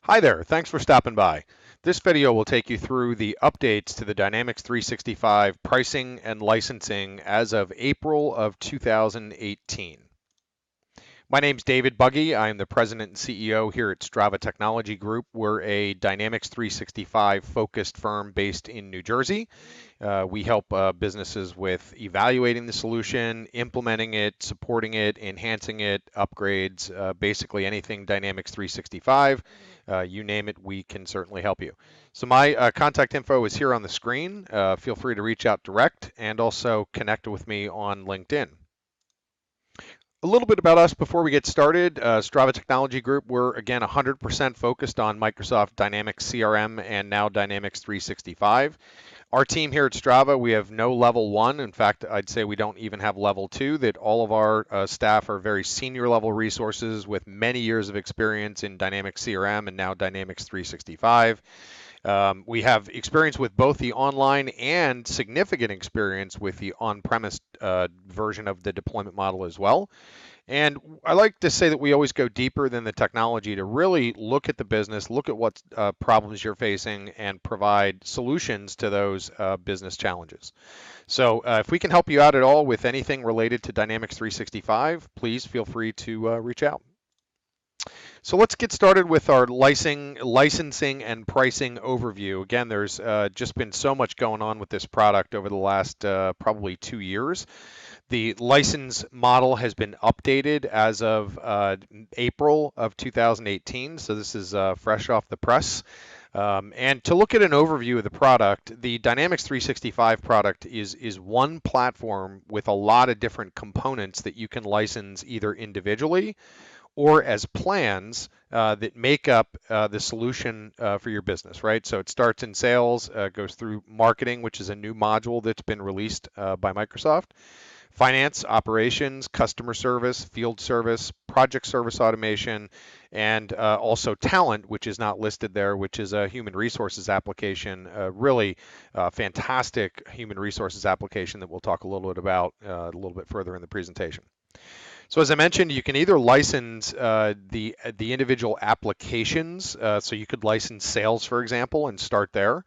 Hi there, thanks for stopping by. This video will take you through the updates to the Dynamics 365 pricing and licensing as of April of 2018. My name's David Buggy. I am the president and CEO here at Strava Technology Group. We're a Dynamics 365 focused firm based in New Jersey. We help businesses with evaluating the solution, implementing it, supporting it, enhancing it, upgrades, basically anything Dynamics 365. You name it, we can certainly help you. So my contact info is here on the screen. Feel free to reach out direct and also connect with me on LinkedIn. A little bit about us before we get started. Strava Technology Group, we're again 100% focused on Microsoft Dynamics CRM and now Dynamics 365. Our team here at Strava, we have no level one. In fact, I'd say we don't even have level two, that all of our staff are very senior level resources with many years of experience in Dynamics CRM and now Dynamics 365. We have experience with both the online and significant experience with the on-premise version of the deployment model as well. And I like to say that we always go deeper than the technology to really look at the business, look at what problems you're facing, and provide solutions to those business challenges. So if we can help you out at all with anything related to Dynamics 365, please feel free to reach out. So let's get started with our licensing and pricing overview. Again, there's just been so much going on with this product over the last probably 2 years. The license model has been updated as of April of 2018, so this is fresh off the press. And to look at an overview of the product, the Dynamics 365 product is one platform with a lot of different components that you can license either individually or as plans that make up the solution for your business, right? So it starts in sales, goes through marketing, which is a new module that's been released by Microsoft, finance, operations, customer service, field service, project service automation, and also talent, which is not listed there, which is a human resources application, a really fantastic human resources application that we'll talk a little bit about a little bit further in the presentation. So as I mentioned, you can either license the individual applications. So you could license sales, for example, and start there.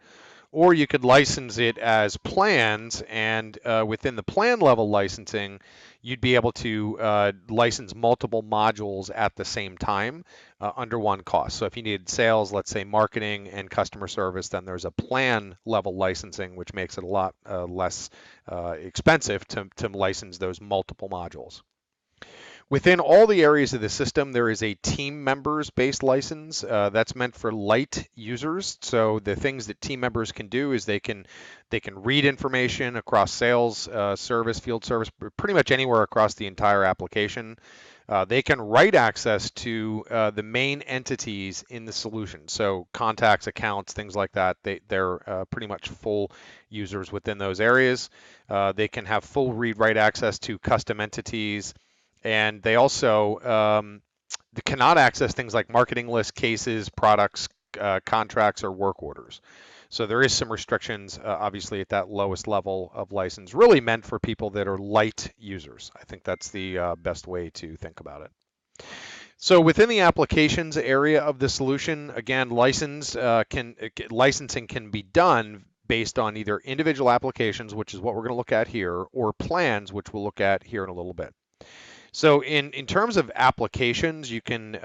Or you could license it as plans, and within the plan level licensing, you'd be able to license multiple modules at the same time under one cost. So if you needed sales, let's say marketing and customer service, then there's a plan level licensing, which makes it a lot less expensive to license those multiple modules. Within all the areas of the system, there is a team members based license that's meant for light users. So the things that team members can do is they can read information across sales, service, field service, pretty much anywhere across the entire application. They can write access to the main entities in the solution. So contacts, accounts, things like that. They're pretty much full users within those areas. They can have full read-write access to custom entities. And they also cannot access things like marketing lists, cases, products, contracts, or work orders. So there is some restrictions, obviously, at that lowest level of license, really meant for people that are light users. I think that's the best way to think about it. So within the applications area of the solution, again, licensing can be done based on either individual applications, which is what we're going to look at here, or plans, which we'll look at here in a little bit. So in terms of applications, you can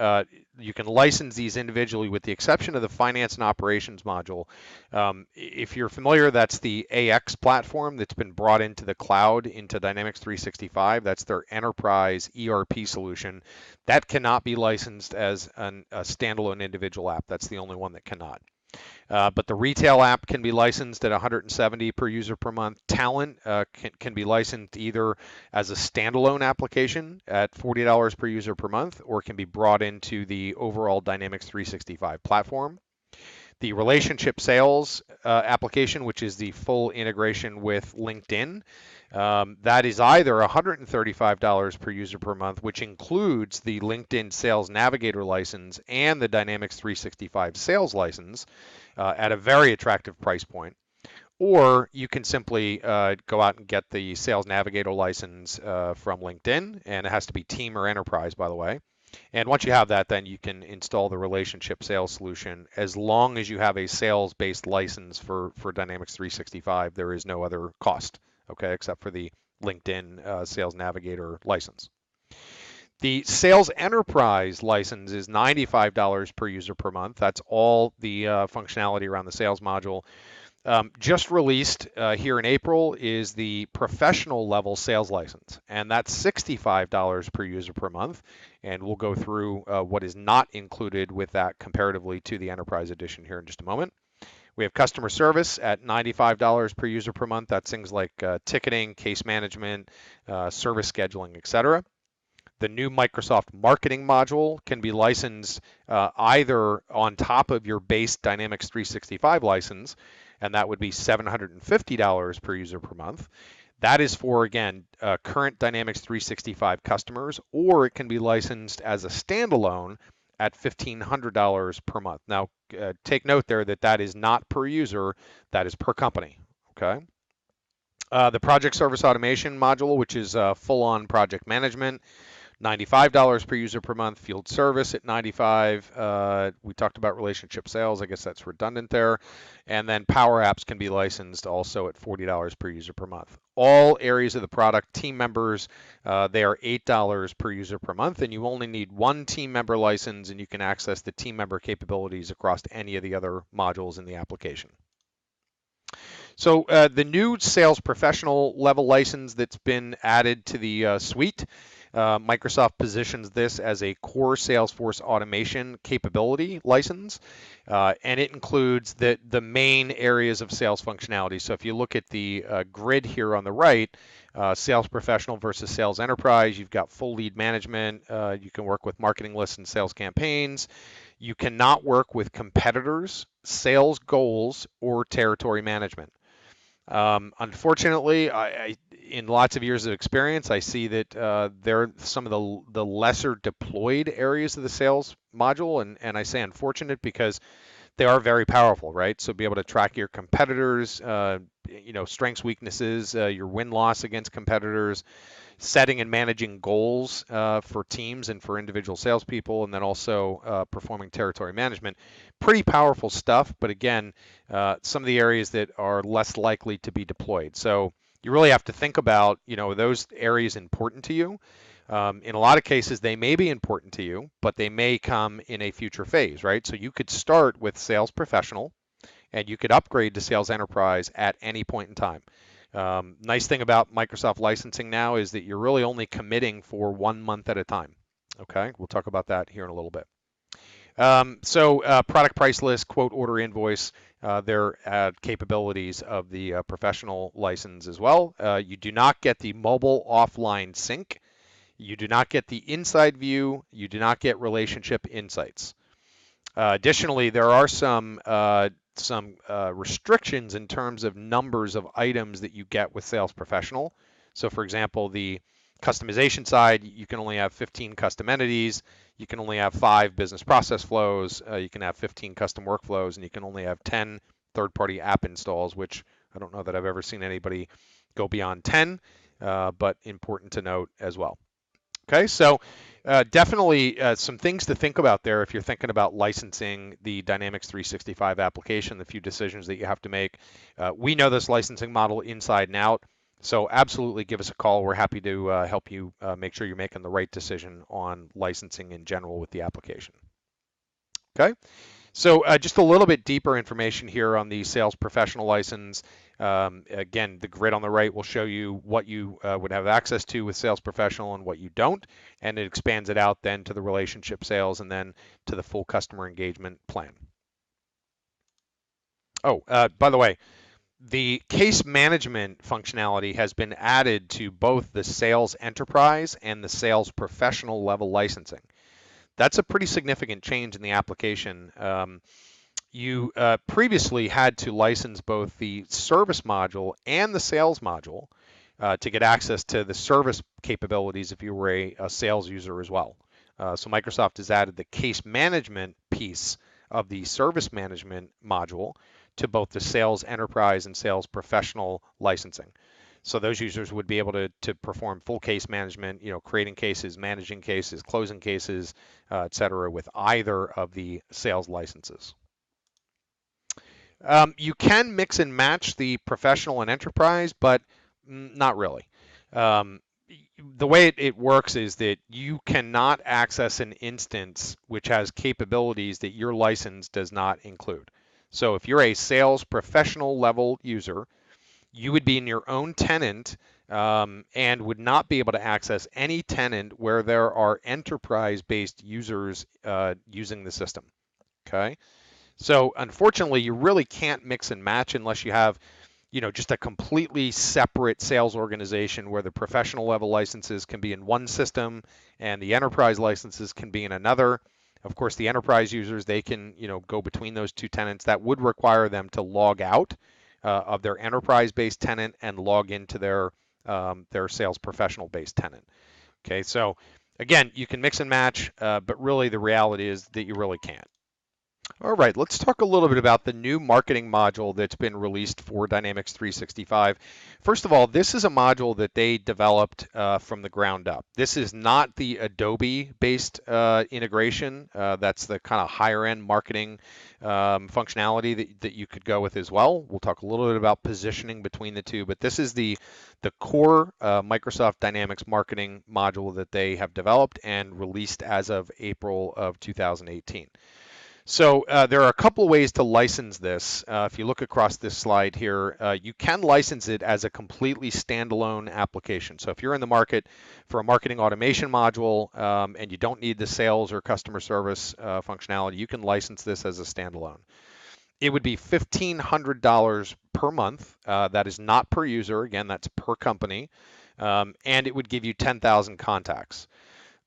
license these individually with the exception of the finance and operations module. If you're familiar, that's the AX platform that's been brought into the cloud into Dynamics 365. That's their enterprise ERP solution. That cannot be licensed as a standalone individual app. That's the only one that cannot. But the retail app can be licensed at 170 per user per month. Talent can be licensed either as a standalone application at $40 per user per month, or can be brought into the overall Dynamics 365 platform. The relationship sales application, which is the full integration with LinkedIn, that is either $135 per user per month, which includes the LinkedIn Sales Navigator license and the Dynamics 365 sales license at a very attractive price point. Or you can simply go out and get the Sales Navigator license from LinkedIn, and it has to be team or enterprise, by the way. And once you have that, then you can install the relationship sales solution. As long as you have a sales-based license for Dynamics 365, there is no other cost, okay, except for the LinkedIn Sales Navigator license. The Sales Enterprise license is $95 per user per month. That's all the functionality around the sales module. Just released here in April is the professional level sales license, and that's $65 per user per month. And we'll go through what is not included with that comparatively to the Enterprise Edition here in just a moment. We have customer service at $95 per user per month. That's things like ticketing, case management, service scheduling, etc. The new Microsoft Marketing module can be licensed either on top of your base Dynamics 365 license, and that would be $750 per user per month. That is for, again, current Dynamics 365 customers, or it can be licensed as a standalone at $1,500 per month. Now, take note there that that is not per user, that is per company, okay? The Project Service Automation module, which is full-on project management, $95 per user per month. Field service at $95. We talked about relationship sales. I guess that's redundant there. And then Power Apps can be licensed also at $40 per user per month. All areas of the product, team members, they are $8 per user per month, and you only need one team member license, and you can access the team member capabilities across any of the other modules in the application. So the new sales professional level license that's been added to the suite, Microsoft positions this as a core Salesforce automation capability license, and it includes the main areas of sales functionality. So if you look at the grid here on the right, sales professional versus sales enterprise, you've got full lead management. You can work with marketing lists and sales campaigns. You cannot work with competitors, sales goals, or territory management. Unfortunately, in lots of years of experience, I see that they're some of the lesser deployed areas of the sales module, and I say unfortunate because they are very powerful, right? So be able to track your competitors, strengths, weaknesses, your win-loss against competitors, setting and managing goals for teams and for individual salespeople, and then also performing territory management. Pretty powerful stuff, but again, some of the areas that are less likely to be deployed. So you really have to think about, those areas important to you. In a lot of cases, they may be important to you, but they may come in a future phase, right? So you could start with Sales Professional, and you could upgrade to Sales Enterprise at any point in time. Nice thing about Microsoft licensing now is that you're really only committing for 1 month at a time. Okay, we'll talk about that here in a little bit. Product price list, quote, order, invoice, they're capabilities of the professional license as well. You do not get the mobile offline sync. You do not get the inside view. You do not get relationship insights. Additionally, there are some restrictions in terms of numbers of items that you get with Sales Professional. So for example, the customization side, you can only have 15 custom entities, you can only have 5 business process flows, you can have 15 custom workflows, and you can only have 10 third-party app installs, which I don't know that I've ever seen anybody go beyond 10, but important to note as well. Okay, so definitely some things to think about there if you're thinking about licensing the Dynamics 365 application, the few decisions that you have to make. We know this licensing model inside and out, so absolutely give us a call. We're happy to help you make sure you're making the right decision on licensing in general with the application. Okay. So just a little bit deeper information here on the Sales Professional license. Again, the grid on the right will show you what you would have access to with Sales Professional and what you don't, and it expands it out then to the relationship sales and then to the full customer engagement plan. Oh, by the way, the case management functionality has been added to both the Sales Enterprise and the Sales Professional level licensing. That's a pretty significant change in the application. You previously had to license both the service module and the sales module to get access to the service capabilities if you were a sales user as well. So Microsoft has added the case management piece of the service management module to both the Sales Enterprise and Sales Professional licensing. So those users would be able to perform full case management, creating cases, managing cases, closing cases, et cetera, with either of the sales licenses. You can mix and match the professional and enterprise, but not really. Um, the way it works is that you cannot access an instance which has capabilities that your license does not include. So if you're a sales professional level user, you would be in your own tenant and would not be able to access any tenant where there are enterprise-based users using the system. Okay. So unfortunately, you really can't mix and match unless you have, just a completely separate sales organization where the professional level licenses can be in one system and the enterprise licenses can be in another. Of course, the enterprise users, they can, go between those two tenants. That would require them to log out of their enterprise-based tenant and log into their sales professional-based tenant. Okay, so again, you can mix and match, but really the reality is that you really can't. All right, let's talk a little bit about the new marketing module that's been released for Dynamics 365. First of all, this is a module that they developed from the ground up. This is not the Adobe-based integration. That's the kind of higher-end marketing functionality that you could go with as well. We'll talk a little bit about positioning between the two, but this is the core Microsoft Dynamics marketing module that they have developed and released as of April of 2018. So there are a couple of ways to license this. If you look across this slide here, you can license it as a completely standalone application. So if you're in the market for a marketing automation module and you don't need the sales or customer service functionality, you can license this as a standalone. It would be $1,500 per month. That is not per user. Again, that's per company. And it would give you 10,000 contacts.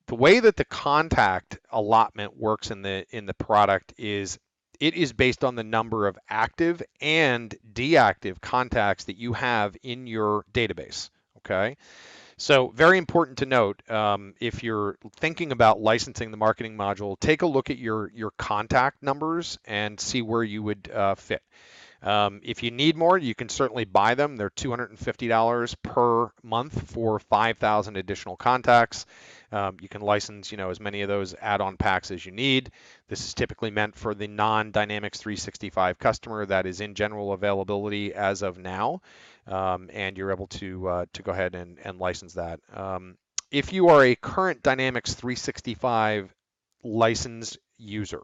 The way that the contact allotment works in the product is it is based on the number of active and deactive contacts that you have in your database. Okay, so very important to note, if you're thinking about licensing the marketing module, take a look at your contact numbers and see where you would fit. If you need more, you can certainly buy them. They're $250 per month for 5,000 additional contacts. You can license, as many of those add-on packs as you need. This is typically meant for the non-Dynamics 365 customer that is in general availability as of now, and you're able to go ahead and license that. If you are a current Dynamics 365 licensed user,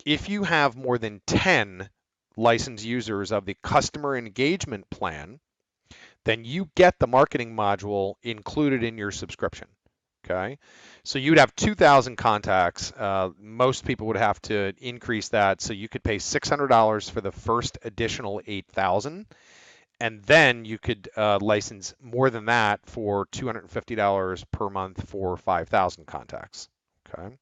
if you have more than 10 licensed users of the customer engagement plan, then you get the marketing module included in your subscription. Okay, so you'd have 2,000 contacts. Most people would have to increase that, so you could pay $600 for the first additional 8,000, and then you could license more than that for $250 per month for 5,000 contacts. Okay.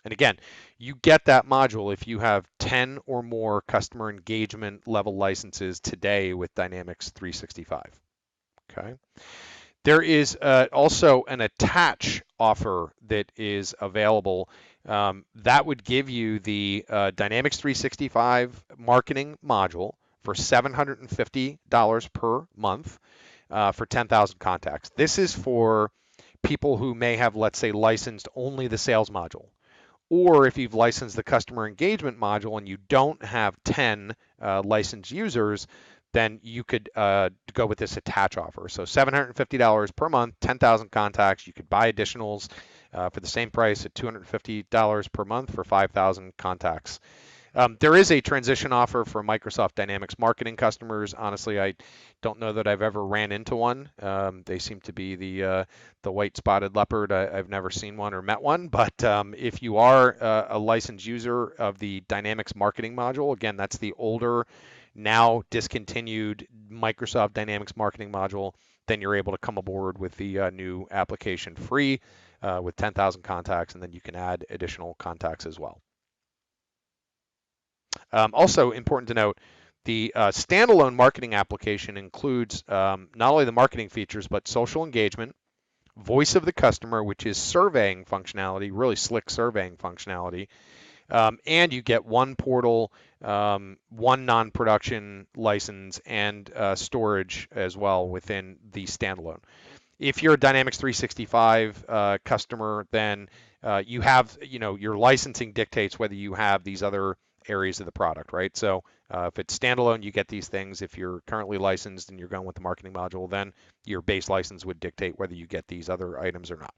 And again, you get that module if you have 10 or more customer engagement level licenses today with Dynamics 365. Okay. There is also an attach offer that is available. That would give you the Dynamics 365 marketing module for $750 per month for 10,000 contacts. This is for people who may have, let's say, licensed only the sales module. Or if you've licensed the customer engagement module and you don't have 10 licensed users, then you could go with this attach offer. So $750 per month, 10,000 contacts. You could buy additionals for the same price at $250 per month for 5,000 contacts. There is a transition offer for Microsoft Dynamics marketing customers. Honestly, I don't know that I've ever ran into one. They seem to be the white spotted leopard. I've never seen one or met one. But if you are a licensed user of the Dynamics marketing module, again, that's the older, now discontinued Microsoft Dynamics marketing module, then you're able to come aboard with the new application free with 10,000 contacts, and then you can add additional contacts as well. Also important to note, the standalone marketing application includes not only the marketing features, but social engagement, voice of the customer, which is surveying functionality, really slick surveying functionality, And you get one portal, one non-production license, and storage as well within the standalone. If you're a Dynamics 365 customer, then you have, your licensing dictates whether you have these other areas of the product, right? So if it's standalone, you get these things. If you're currently licensed and you're going with the marketing module, then your base license would dictate whether you get these other items or not.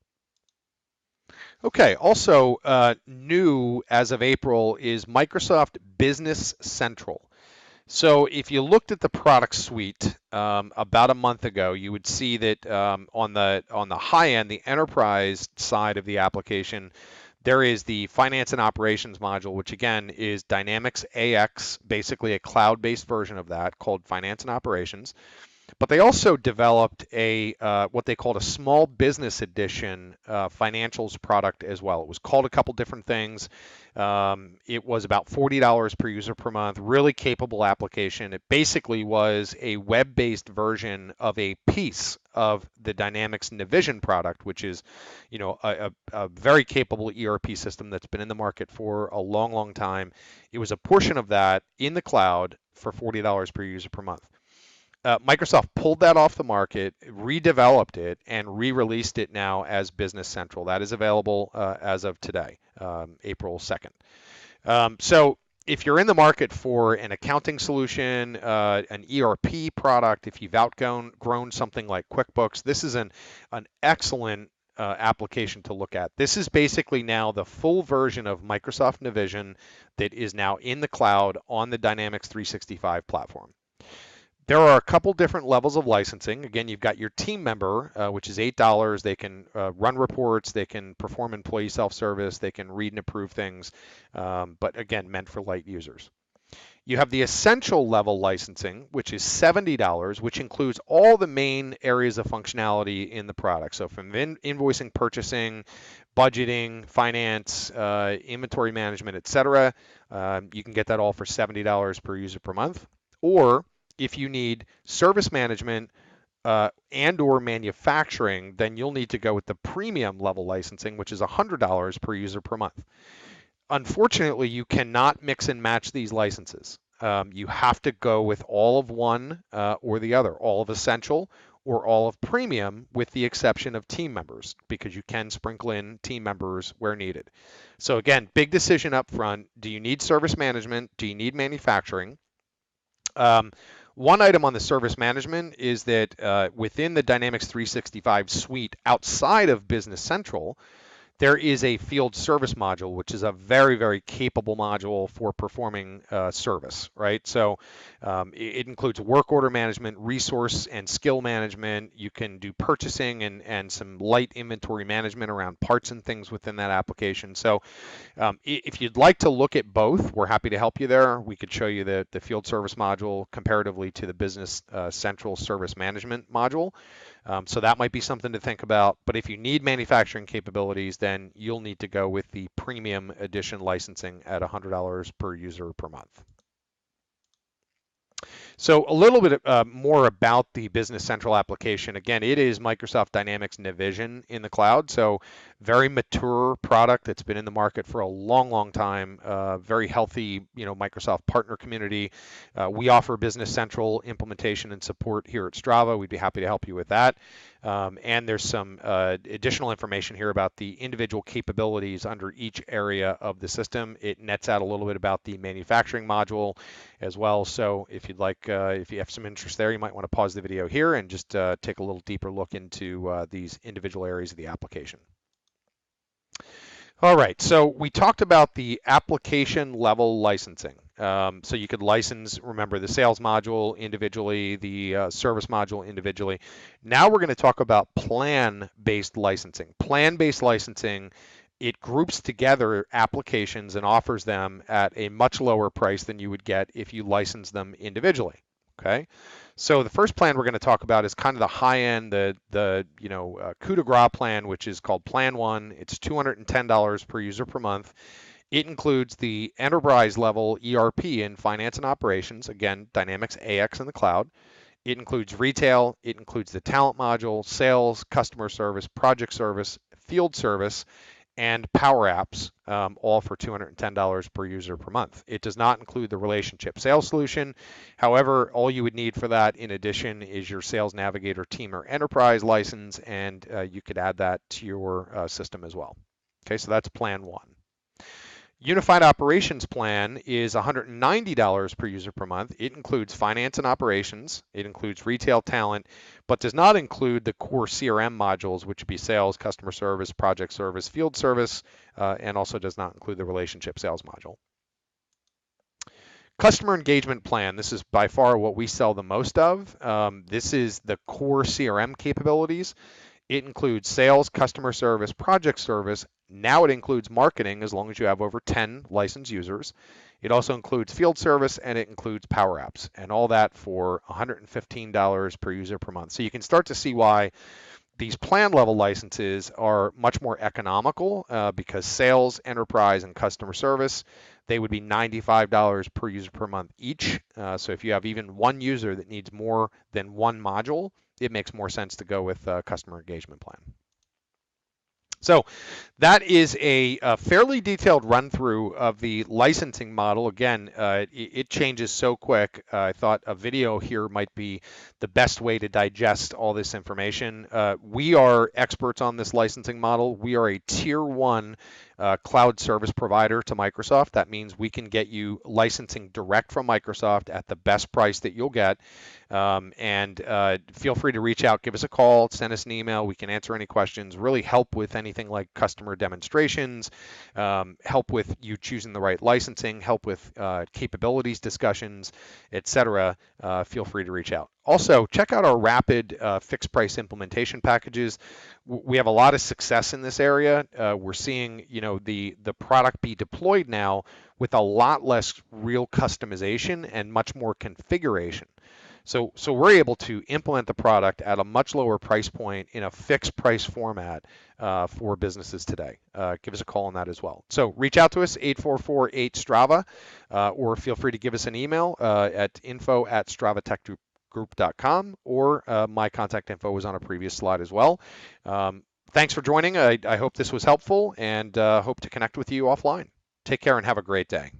Okay, also new as of April is Microsoft Business Central. So if you looked at the product suite about a month ago, you would see that on the high end, the enterprise side of the application, there is the finance and operations module, which again is Dynamics AX, basically a cloud-based version of that called Finance and Operations. But they also developed a what they called a small business edition financials product as well. It was called a couple different things. It was about $40 per user per month, really capable application. It basically was a web-based version of a piece of the Dynamics Navision product, which is, a very capable ERP system that's been in the market for a long, long time. It was a portion of that in the cloud for $40 per user per month. Microsoft pulled that off the market, redeveloped it, and re-released it now as Business Central. That is available as of today, April 2nd. So if you're in the market for an accounting solution, an ERP product, if you've outgrown something like QuickBooks, this is an excellent application to look at. This is basically now the full version of Microsoft Navision that is now in the cloud on the Dynamics 365 platform. There are a couple different levels of licensing. Again, you've got your team member, which is $8. They can run reports, they can perform employee self-service, they can read and approve things, but again, meant for light users. You have the essential level licensing, which is $70, which includes all the main areas of functionality in the product. So from invoicing, purchasing, budgeting, finance, inventory management, etc. You can get that all for $70 per user per month. Or if you need service management and or manufacturing, then you'll need to go with the premium level licensing, which is $100 per user per month. Unfortunately, you cannot mix and match these licenses. You have to go with all of one or the other, all of Essential or all of Premium, with the exception of team members, because you can sprinkle in team members where needed. So again, big decision up front. Do you need service management? Do you need manufacturing? One item on the service management is that within the Dynamics 365 suite, outside of Business Central, there is a field service module, which is a very, very capable module for performing service, right? So it includes work order management, resource and skill management. You can do purchasing and some light inventory management around parts and things within that application. So if you'd like to look at both, we're happy to help you there. We could show you the field service module comparatively to the Business Central service management module. So that might be something to think about. But if you need manufacturing capabilities, then you'll need to go with the premium edition licensing at $100 per user per month. So a little bit more about the Business Central application. Again, it is Microsoft Dynamics Navision in the cloud. So very mature product that's been in the market for a long, long time. Very healthy, Microsoft partner community. We offer Business Central implementation and support here at Strava. We'd be happy to help you with that. And there's some additional information here about the individual capabilities under each area of the system. It nets out a little bit about the manufacturing module as well. So if you'd like, if you have some interest there, you might want to pause the video here and just take a little deeper look into these individual areas of the application. All right, so we talked about the application level licensing. So you could license, remember, the sales module individually, the service module individually. Now we're going to talk about plan-based licensing. Plan-based licensing, it groups together applications and offers them at a much lower price than you would get if you license them individually. Okay, so the first plan we're going to talk about is kind of the high end, the coup de grace plan, which is called Plan 1. It's $210 per user per month. It includes the enterprise level ERP in finance and operations, again, Dynamics AX in the cloud. It includes retail, it includes the talent module, sales, customer service, project service, field service, and Power Apps, all for $210 per user per month. It does not include the relationship sales solution. However, all you would need for that in addition is your Sales Navigator Team or Enterprise license, and you could add that to your system as well. Okay, so that's plan one. Unified Operations Plan is $190 per user per month. It includes finance and operations. It includes retail talent, but does not include the core CRM modules, which would be sales, customer service, project service, field service, and also does not include the relationship sales module. Customer Engagement Plan. This is by far what we sell the most of. This is the core CRM capabilities. It includes sales, customer service, project service. Now it includes marketing as long as you have over 10 licensed users. It also includes field service and it includes Power Apps, and all that for $115 per user per month. So you can start to see why these plan level licenses are much more economical because sales, enterprise, and customer service, they would be $95 per user per month each. So if you have even one user that needs more than one module, it makes more sense to go with a customer engagement plan. So that is a fairly detailed run through of the licensing model. Again, it changes so quick. I thought a video here might be the best way to digest all this information. We are experts on this licensing model. We are a tier 1 cloud service provider to Microsoft. That means we can get you licensing direct from Microsoft at the best price that you'll get. Feel free to reach out, give us a call, send us an email. We can answer any questions, really help with anything like customer demonstrations, help with you choosing the right licensing, help with capabilities discussions, etc. Feel free to reach out. Also, check out our rapid fixed price implementation packages. We have a lot of success in this area. We're seeing, the product be deployed now with a lot less real customization and much more configuration. So we're able to implement the product at a much lower price point in a fixed price format for businesses today. Give us a call on that as well. So reach out to us, 844-8-STRAVA, or feel free to give us an email at info@stravatechgroup.com, or my contact info was on a previous slide as well. Thanks for joining. I hope this was helpful, and hope to connect with you offline. Take care and have a great day.